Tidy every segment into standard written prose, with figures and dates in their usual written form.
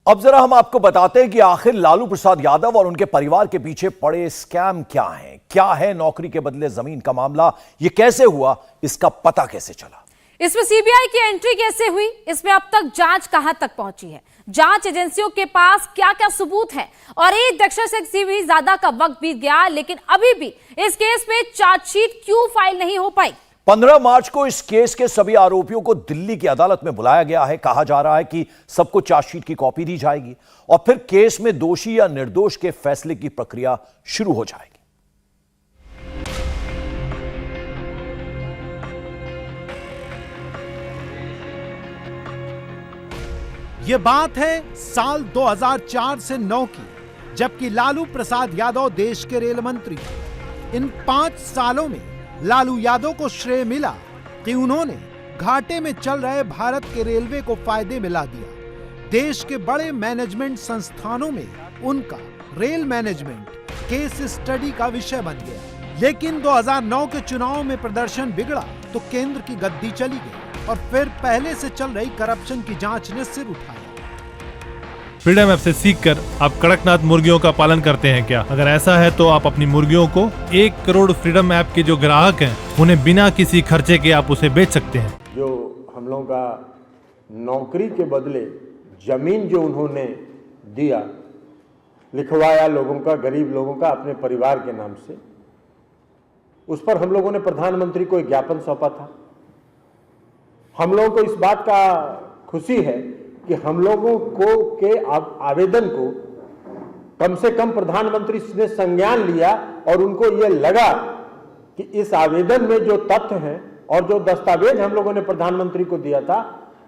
अब जरा हम आपको बताते हैं कि आखिर लालू प्रसाद यादव और उनके परिवार के पीछे पड़े स्कैम क्या है नौकरी के बदले जमीन का मामला, ये कैसे हुआ, इसका पता कैसे चला, इसमें सीबीआई की एंट्री कैसे हुई, इसमें अब तक जांच कहां तक पहुंची है, जांच एजेंसियों के पास क्या क्या सबूत है, और एक दक्षिण से भी ज्यादा का वक्त बीत गया लेकिन अभी भी इस केस में चार्जशीट क्यों फाइल नहीं हो पाई। 15 मार्च को इस केस के सभी आरोपियों को दिल्ली की अदालत में बुलाया गया है। कहा जा रहा है कि सबको चार्जशीट की कॉपी दी जाएगी और फिर केस में दोषी या निर्दोष के फैसले की प्रक्रिया शुरू हो जाएगी। यह बात है साल 2004 से 9 की, जबकि लालू प्रसाद यादव देश के रेल मंत्री थे। इन 5 सालों में लालू यादव को श्रेय मिला कि उन्होंने घाटे में चल रहे भारत के रेलवे को फायदे में ला दिया। देश के बड़े मैनेजमेंट संस्थानों में उनका रेल मैनेजमेंट केस स्टडी का विषय बन गया। लेकिन 2009 के चुनाव में प्रदर्शन बिगड़ा तो केंद्र की गद्दी चली गई और फिर पहले से चल रही करप्शन की जांच ने सिर उठाया। फ्रीडम ऐप से सीखकर आप कड़कनाथ मुर्गियों का पालन करते हैं क्या? अगर ऐसा है तो आप अपनी मुर्गियों को 1 करोड़ फ्रीडम ऐप के जो ग्राहक हैं उन्हें बिना किसी खर्चे के आप उसे बेच सकते हैं। जो हम लोगों का नौकरी के बदले जमीन जो उन्होंने दिया, लिखवाया लोगों का, गरीब लोगों का अपने परिवार के नाम से, उस पर हम लोगों ने प्रधानमंत्री को एक ज्ञापन सौंपा था। हम लोगों को इस बात का खुशी है कि हम लोगों को के आवेदन को कम से कम प्रधानमंत्री ने संज्ञान लिया और उनको ये लगा कि इस आवेदन में जो तथ्य हैं और जो दस्तावेज हम लोगों ने प्रधानमंत्री को दिया था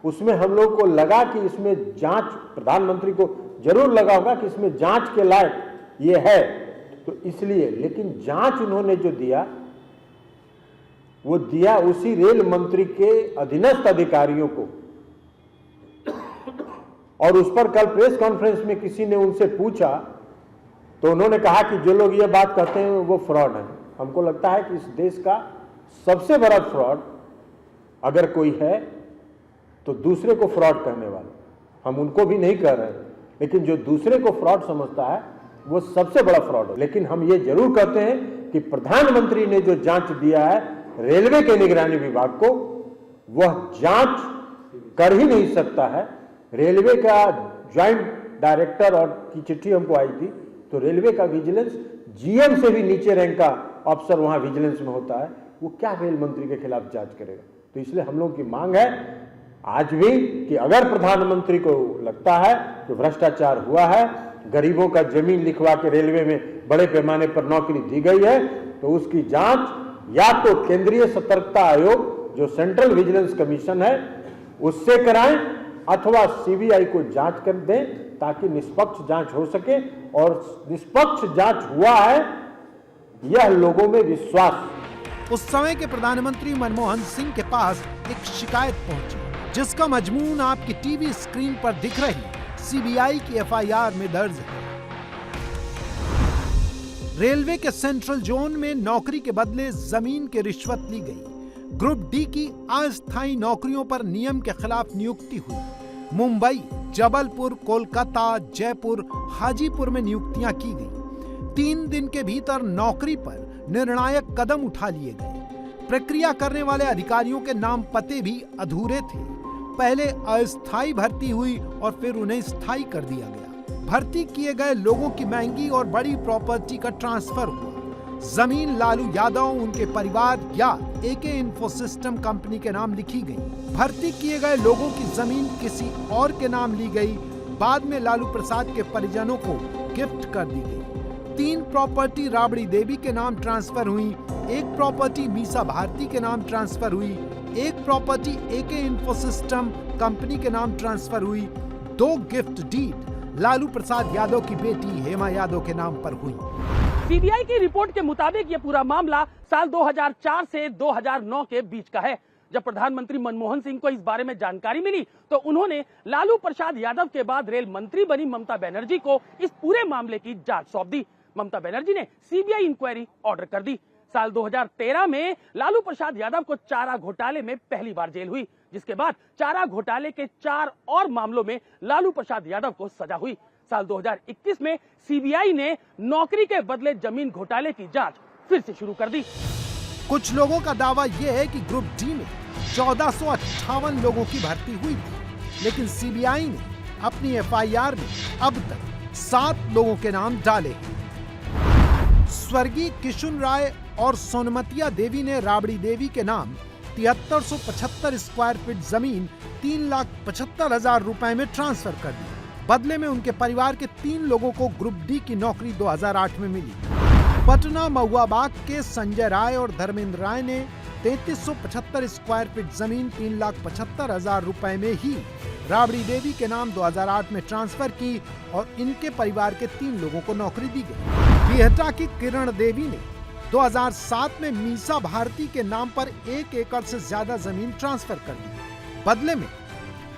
उसमें हम लोगों को लगा कि इसमें जांच, प्रधानमंत्री को जरूर लगा होगा कि इसमें जांच के लायक ये है, तो इसलिए। लेकिन जांच उन्होंने जो दिया वो दिया उसी रेल मंत्री के अधीनस्थ अधिकारियों को, और उस पर कल प्रेस कॉन्फ्रेंस में किसी ने उनसे पूछा तो उन्होंने कहा कि जो लोग ये बात कहते हैं वो फ्रॉड है। हमको लगता है कि इस देश का सबसे बड़ा फ्रॉड अगर कोई है तो दूसरे को फ्रॉड कहने वाले, हम उनको भी नहीं कह रहे हैं, लेकिन जो दूसरे को फ्रॉड समझता है वो सबसे बड़ा फ्रॉड है। लेकिन हम ये जरूर कहते हैं कि प्रधानमंत्री ने जो जांच दिया है रेलवे के निगरानी विभाग को, वह जांच कर ही नहीं सकता है। रेलवे का ज्वाइंट डायरेक्टर और की चिट्ठी हमको आई थी, तो रेलवे का विजिलेंस जीएम से भी नीचे रैंक का अफसर वहां विजिलेंस में होता है, वो क्या रेल मंत्री के खिलाफ जांच करेगा। तो इसलिए हम लोगों की मांग है आज भी कि अगर प्रधानमंत्री को लगता है कि भ्रष्टाचार हुआ है, गरीबों का जमीन लिखवा के रेलवे में बड़े पैमाने पर नौकरी दी गई है, तो उसकी जांच या तो केंद्रीय सतर्कता आयोग जो सेंट्रल विजिलेंस कमीशन है उससे कराएं अथवा सीबीआई को जांच कर दें ताकि निष्पक्ष जांच हो सके। और निष्पक्ष जांच हुआ है यह लोगों में विश्वास। उस समय के प्रधानमंत्री मनमोहन सिंह के पास एक शिकायत पहुंची जिसका मजमून आपकी टीवी स्क्रीन पर दिख रही सीबीआई की एफआईआर में दर्ज है। रेलवे के सेंट्रल जोन में नौकरी के बदले जमीन की रिश्वत ली गई। ग्रुप डी की अस्थायी नौकरियों पर नियम के खिलाफ नियुक्ति हुई। मुंबई, जबलपुर, कोलकाता, जयपुर, हाजीपुर में नियुक्तियां की गई। 3 दिन के भीतर नौकरी पर निर्णायक कदम उठा लिए गए। प्रक्रिया करने वाले अधिकारियों के नाम पते भी अधूरे थे। पहले अस्थायी भर्ती हुई और फिर उन्हें स्थायी कर दिया गया। भर्ती किए गए लोगों की महंगी और बड़ी प्रॉपर्टी का ट्रांसफर हुआ। जमीन लालू यादव, उनके परिवार या एके इंफोसिस्टम कंपनी के नाम लिखी गई। भर्ती किए गए लोगों की जमीन किसी और के नाम ली गई। बाद में लालू प्रसाद के परिजनों को गिफ्ट कर दी गई। 3 प्रॉपर्टी राबड़ी देवी के नाम ट्रांसफर हुई। 1 प्रॉपर्टी मीसा भारती के नाम ट्रांसफर हुई। 1 प्रॉपर्टी एके इंफोसिस्टम कंपनी के नाम ट्रांसफर हुई। 2 गिफ्ट डीड लालू प्रसाद यादव की बेटी हेमा यादव के नाम पर हुई। सीबीआई की रिपोर्ट के मुताबिक यह पूरा मामला साल 2004 से 2009 के बीच का है। जब प्रधानमंत्री मनमोहन सिंह को इस बारे में जानकारी मिली तो उन्होंने लालू प्रसाद यादव के बाद रेल मंत्री बनी ममता बनर्जी को इस पूरे मामले की जांच सौंप दी। ममता बनर्जी ने सीबीआई इंक्वायरी ऑर्डर कर दी। साल 2013 में लालू प्रसाद यादव को चारा घोटाले में पहली बार जेल हुई, जिसके बाद चारा घोटाले के 4 और मामलों में लालू प्रसाद यादव को सजा हुई। साल 2021 में सीबीआई ने नौकरी के बदले जमीन घोटाले की जांच फिर से शुरू कर दी। कुछ लोगों का दावा यह है कि ग्रुप डी में 1458 लोगों की भर्ती हुई थी, लेकिन सीबीआई ने अपनी एफआईआर में अब तक 7 लोगों के नाम डाले हैं। स्वर्गीय किशुन राय और सोनमतिया देवी ने राबड़ी देवी के नाम 7375 स्क्वायर फीट जमीन 3,75,000 रुपए में ट्रांसफर कर दी। बदले में उनके परिवार के 3 लोगों को ग्रुप डी की नौकरी 2008 में मिली। पटना महुआ बाग के संजय राय और धर्मेंद्र राय ने 3375 स्क्वायर फीट जमीन 3,75,000 रुपए में ही राबड़ी देवी के नाम 2008 में ट्रांसफर की और इनके परिवार के 3 लोगों को नौकरी दी गई। बिहटा की किरण देवी ने 2007 में मीसा भारती के नाम पर 1 एकड़ से ज्यादा जमीन ट्रांसफर कर दी। बदले में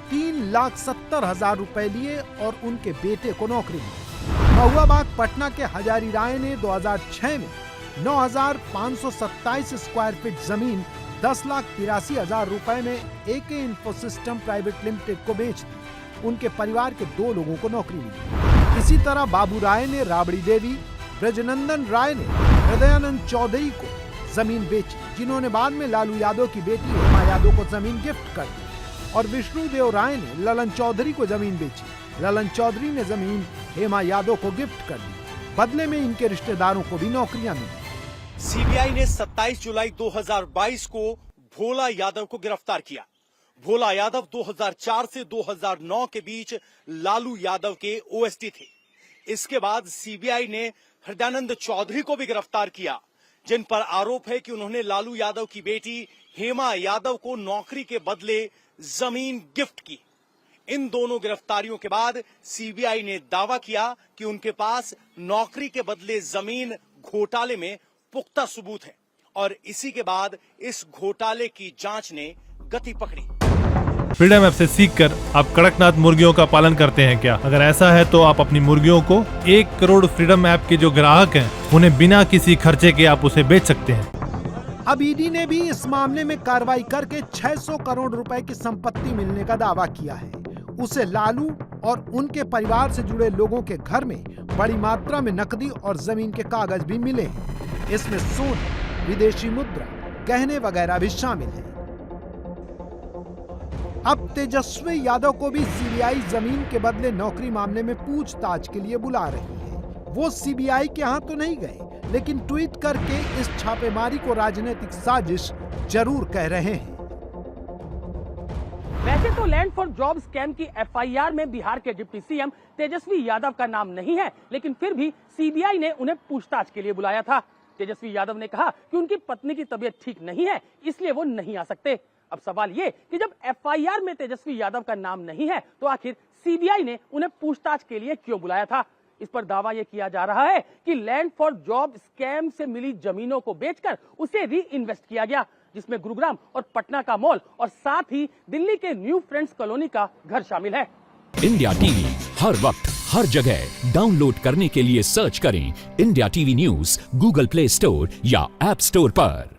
3,70,000 रुपए लिए और उनके बेटे को नौकरी दी। महुआबाग पटना के हजारी राय ने 2006 में 9,527 स्क्वायर फीट जमीन 10,83,000 रुपए में एके इंफोसिस्टम प्राइवेट लिमिटेड को बेच दी। उनके परिवार के 2 लोगों को नौकरी मिली। इसी तरह बाबू राय ने राबड़ी देवी, ब्रजनंदन राय ने हृदयानंद चौधरी को जमीन बेची, जिन्होंने बाद में लालू यादव की बेटी हेमा यादव को जमीन गिफ्ट कर दी, और विष्णुदेव राय ने ललन चौधरी को जमीन बेची। ललन चौधरी ने जमीन हेमा यादव को गिफ्ट कर दी। बदले में इनके रिश्तेदारों को भी नौकरियां मिली। सीबीआई ने 27 जुलाई 2022 को भोला यादव को गिरफ्तार किया। भोला यादव 2004 से 2009 के बीच लालू यादव के ओएसडी थे। इसके बाद सीबीआई ने हृदयानंद चौधरी को भी गिरफ्तार किया, जिन पर आरोप है कि उन्होंने लालू यादव की बेटी हेमा यादव को नौकरी के बदले जमीन गिफ्ट की। इन दोनों गिरफ्तारियों के बाद सीबीआई ने दावा किया कि उनके पास नौकरी के बदले जमीन घोटाले में पुख्ता सबूत है, और इसी के बाद इस घोटाले की जांच ने गति पकड़ी। फ्रीडम ऐप से सीखकर आप कड़कनाथ मुर्गियों का पालन करते हैं क्या? अगर ऐसा है तो आप अपनी मुर्गियों को 1 करोड़ फ्रीडम ऐप के जो ग्राहक हैं उन्हें बिना किसी खर्चे के आप उसे बेच सकते हैं। अब ईडी ने भी इस मामले में कार्रवाई करके 600 करोड़ रुपए की संपत्ति मिलने का दावा किया है। उसे लालू और उनके परिवार से जुड़े लोगों के घर में बड़ी मात्रा में नकदी और जमीन के कागज भी मिले हैं। इसमें सोना, विदेशी मुद्रा, गहने वगैरह भी शामिल हैं। अब तेजस्वी यादव को भी सीबीआई जमीन के बदले नौकरी मामले में पूछताछ के लिए बुला रही है। वो सीबीआई के यहाँ तो नहीं गए, लेकिन ट्वीट करके इस छापेमारी को राजनीतिक साजिश जरूर कह रहे हैं। वैसे तो लैंड फॉर जॉब स्कैम की एफआईआर में बिहार के डिप्टी सीएम तेजस्वी यादव का नाम नहीं है, लेकिन फिर भी सीबीआई ने उन्हें पूछताछ के लिए बुलाया था। तेजस्वी यादव ने कहा कि उनकी पत्नी की तबीयत ठीक नहीं है, इसलिए वो नहीं आ सकते। अब सवाल ये कि जब एफआईआर में तेजस्वी यादव का नाम नहीं है, तो आखिर सीबीआई ने उन्हें पूछताछ के लिए क्यों बुलाया था? इस पर दावा यह किया जा रहा है कि लैंड फॉर जॉब स्कैम से मिली जमीनों को बेचकर उसे री इन्वेस्ट किया गया, जिसमें गुरुग्राम और पटना का मॉल और साथ ही दिल्ली के न्यू फ्रेंड्स कॉलोनी का घर शामिल है। इंडिया टीवी हर वक्त हर जगह डाउनलोड करने के लिए सर्च करें India TV news Google play store या ऐप स्टोर पर।